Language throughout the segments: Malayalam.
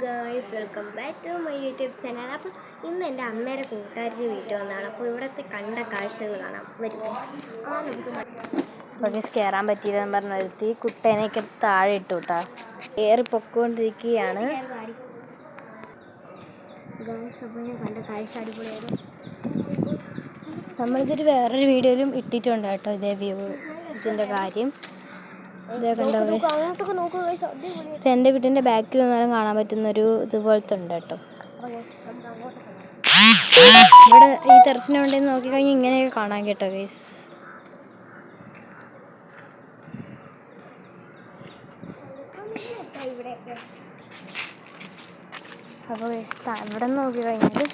Guys, welcome back to my YouTube channel. അപ്പോൾ ഇന്ന് എൻ്റെ അമ്മയുടെ കൂട്ടുകാരുടെ വീട്ടിൽ വന്നതാണ്. അപ്പോൾ ഇവിടുത്തെ കണ്ട കാഴ്ചകൾ കാണാം. വരും നമുക്ക് കയറാൻ പറ്റിയില്ലെന്ന് പറഞ്ഞ് നിർത്തി കുട്ടേനെയൊക്കെ താഴെ ഇട്ടു കേട്ടോ. ഏറി പൊക്കോണ്ടിരിക്കുകയാണ്. കണ്ട കാഴ്ച അടിപൊളിയായിരുന്നു. നമ്മളിതൊരു വേറൊരു വീഡിയോയിലും ഇട്ടിട്ടുണ്ട് കേട്ടോ, ഇതേ വ്യൂ ഇതിൻ്റെ കാര്യം. എൻ്റെ വീട്ടിൻ്റെ ബാക്കിൽ നിന്നാലും കാണാൻ പറ്റുന്നൊരു ഇതുപോലത്തെ ഉണ്ട് കേട്ടോ. ഇവിടെ ഈ ടെറസിന് വേണ്ടി നോക്കിക്കഴിഞ്ഞാൽ ഇങ്ങനെയൊക്കെ കാണാൻ കേട്ടോ ഗൈസ്. അപ്പോൾ ഗൈസ് ഇവിടെ നോക്കി കഴിഞ്ഞാൽ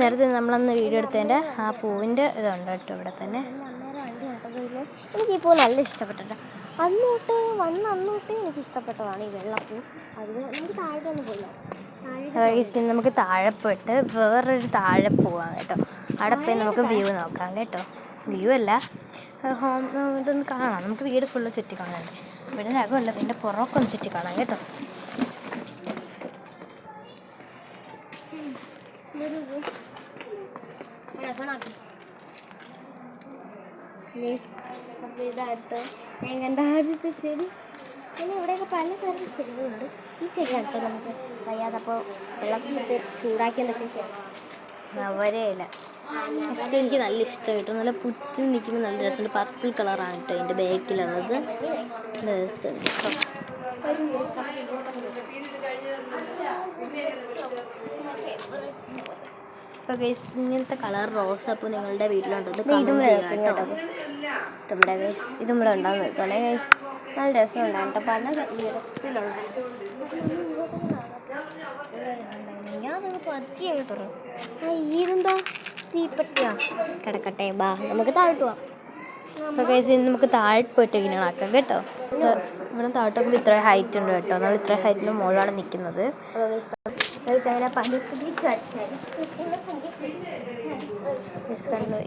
നേരത്തെ നമ്മളന്ന് വീഡിയോ എടുത്തതിൻ്റെ ആ പൂവിൻ്റെ ഇതുണ്ട് കേട്ടോ ഇവിടെ തന്നെ. എനിക്ക് ഈ പൂ നല്ല ഇഷ്ടപ്പെട്ടിട്ട് അന്നോട്ട് എനിക്ക് ഇഷ്ടപ്പെട്ടതാണ് ഈ വെള്ളപ്പൂ. അതിന് നമുക്ക് താഴെ ഒന്ന് പോയില്ല. നമുക്ക് താഴെ പോയിട്ട് വേറൊരു താഴെ പോവാം കേട്ടോ. അവിടെ പോയി നമുക്ക് വ്യൂ നോക്കാം കേട്ടോ. വ്യൂ അല്ല, ഇതൊന്ന് കാണാം. നമുക്ക് വീട് ഫുള്ള് ചുറ്റി കാണാം. വീടിൻ്റെ അകമല്ല, പിന്നെ പുറമൊക്കെ ചുറ്റി കാണാം കേട്ടോ. അപ്പോൾ ഇതായിട്ട് ഞാൻ കണ്ട ആദ്യത്തെ ചെടി. പിന്നെ ഇവിടെയൊക്കെ പലതരം ചെടികളുണ്ട്. ഈ ചെടിയാട്ടോ നമുക്ക് വയ്യാതപ്പോൾ വെള്ളത്തിലിട്ട് ചൂടാക്കിയെന്നൊക്കെ ചെയ്യാം. അവരെയില്ല എനിക്ക് നല്ല ഇഷ്ടമായിട്ടു. നല്ല പുറ്റി നിൽക്കുമ്പോൾ നല്ല രസമുണ്ട്. പർപ്പിൾ കളറാണ് കേട്ടോ എൻ്റെ ബാക്കിലുള്ളത്. ഇപ്പോൾ ഗൈസ് ഇങ്ങനത്തെ കളർ റോസാപ്പൂ നിങ്ങളുടെ വീട്ടിലുണ്ടോ? ഇതും ഇവിടെ ഉണ്ടാകുന്ന നോക്കുകയാണെ ഗൈസ്. നല്ല രസമുണ്ടാകും പല നിറത്തിലുള്ള. ഞാനത് പതിയെ തുറന്നു. ഇതെന്താ തീപ്പെട്ടിയാ? കിടക്കട്ടെ, ബാ നമുക്ക് താഴോട്ട് പോവാം. അപ്പോൾ ഗൈസ് ഇന്ന് നമുക്ക് താഴെ പോയിട്ട് ഇങ്ങനെ ആക്കാം കേട്ടോ. ഇവിടെ താഴോട്ട് ഇത്ര ഹൈറ്റ് ഉണ്ട് കേട്ടോ. നമ്മൾ ഇത്ര ഹൈറ്റിന് മുകളിലാണ് നിൽക്കുന്നത്.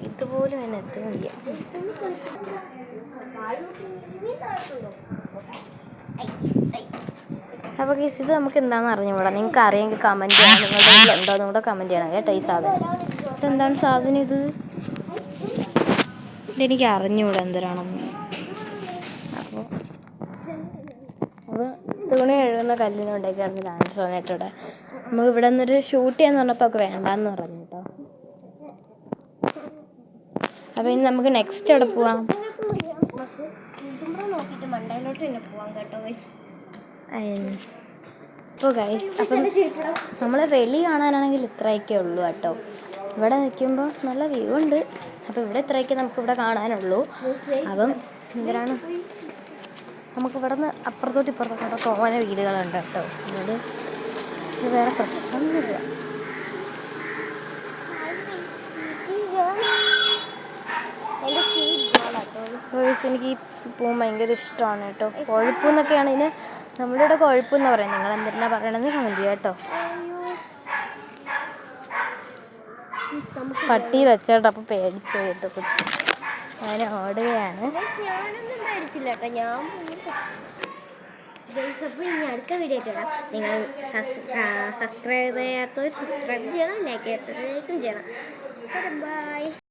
ഇതുപോലും എന്നെ എത്തുന്നില്ല. അപ്പോൾ ഗൈസ് ഇത് നമുക്ക് എന്താണെന്ന് അറിഞ്ഞുകൂടാ. നിങ്ങൾക്ക് അറിയാമെങ്കിൽ കമൻറ്റ് ചെയ്യണം. നിങ്ങളുടെ വീട്ടിലുണ്ടോ എന്നും കൂടെ കമൻറ്റ് ചെയ്യണം കേട്ടോ. ഈ സാധനം ഇതെന്താണ് സാധനം? ഇതെനിക്ക് അറിഞ്ഞുകൂടാ എന്തരാണെന്ന്. അപ്പോൾ തുണി കഴുകുന്ന കല്ലിനുണ്ടാക്കിയായിരുന്നു ഡാൻസ് വന്നിട്ടൂടെ. നമുക്ക് ഇവിടെ നിന്നൊരു ഷൂട്ട് ചെയ്യാന്ന് പറഞ്ഞപ്പോൾ ഒക്കെ വേണ്ടാന്ന് പറഞ്ഞു കേട്ടോ. അപ്പോൾ ഇനി നമുക്ക് നെക്സ്റ്റ് അവിടെ പോവാം. അപ്പോൾ ഗൈസ്, അപ്പം നമ്മൾ വെളി കാണാനാണെങ്കിൽ ഇത്രയൊക്കെ ഉള്ളൂ കേട്ടോ. ഇവിടെ നിൽക്കുമ്പോൾ നല്ല വ്യൂ ഉണ്ട്. അപ്പോൾ ഇവിടെ ഇത്രയൊക്കെ നമുക്കിവിടെ കാണാനുള്ളൂ. അപ്പം എന്തിനാണ് നമുക്ക് ഇവിടെ നിന്ന് അപ്പുറത്തോട്ട് ഇപ്പുറത്തോട്ട് തോനെ വീടുകളുണ്ട് കേട്ടോ. അതുകൊണ്ട് ഇത് വേറെ പ്രശ്നമൊന്നുമില്ല. എനിക്ക് ഈ പൂ ഭയങ്കര ഇഷ്ടമാണ് കേട്ടോ. കൊഴുപ്പെന്നൊക്കെയാണ് ഇതിന് നമ്മുടെ ഇവിടെ കൊഴുപ്പെന്ന് പറയുന്നത്. നിങ്ങൾ എന്തിനാ പറയണമെന്ന് കമൻറ്റ് ചെയ്യാം കേട്ടോ. പട്ടി വെച്ചോട്ടോ. അപ്പോൾ പേടിച്ചു കേട്ടോ കൊച്ച്. അങ്ങനെ ഓടുകയാണ്. അപ്പോൾ ഇനി അടുത്ത വീഡിയോ ചെയ്യണം. നിങ്ങൾ സബ്സ്ക്രൈബ് ചെയ്യാത്തവർ സബ്സ്ക്രൈബ് ചെയ്യണം, ലൈക്ക് ചെയ്യാത്തവർ ലൈക്കും ചെയ്യണം. ബൈ.